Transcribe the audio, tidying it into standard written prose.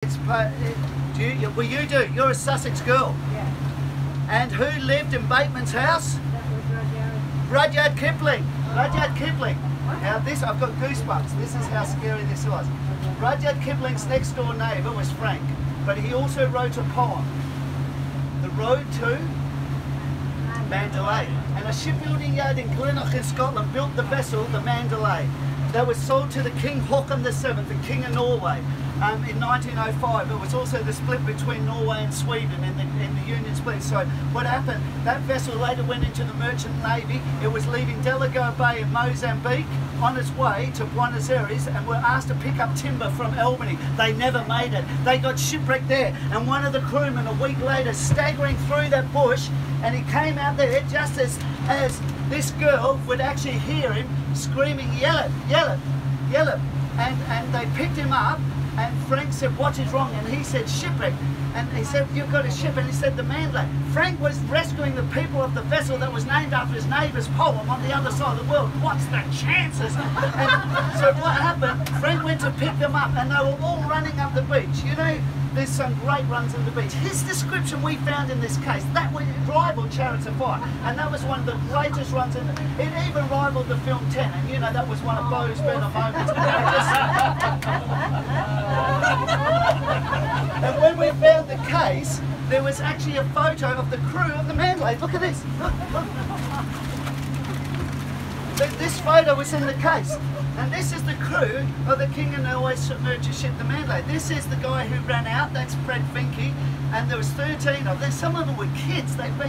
Well, you do. You're a Sussex girl. Yeah. And who lived in Bateman's house? That was Rudyard. Rudyard Kipling. Rudyard Kipling. Now this, I've got goosebumps. This is how scary this was. Rudyard Kipling's next door neighbour was Frank, but he also wrote a poem, The Road to Mandalay. And a shipbuilding yard in Greenock in Scotland built the vessel, the Mandalay, that was sold to the King Haakon VII, the King of Norway, in 1905. It was also the split between Norway and Sweden in the Union split. So what happened, that vessel later went into the Merchant Navy. It was leaving Delagoa Bay in Mozambique on its way to Buenos Aires and were asked to pick up timber from Albany. They never made it. They got shipwrecked there, and one of the crewmen a week later staggering through that bush, and he came out there just as this girl would actually hear him screaming, "Yell it, yell it, yell it." And they picked him up, and Frank said, "What is wrong?" And he said, "Shipwreck." And he said, "You've got a ship." And he said, "The Mandalay." Frank was rescuing the people of the vessel that was named after his neighbour's poem on the other side of the world. What's the chances? And so what happened, Frank went to pick them up, and they were all running up the beach. You know, there's some great runs on the beach. His description we found in this case, that rivaled Chariots of Fire, and that was one of the greatest runs in it even rivaled the film 10, and you know that was one of Beau's better moments. And when we found the case, there was actually a photo of the crew of the Mandalay. Look at this. Look, look. This photo was in the case. And this is the crew of the King of Norway submerged ship, the Mandalay. This is the guy who ran out, that's Fred Finke, and there was 13 of them. Some of them were kids, they've been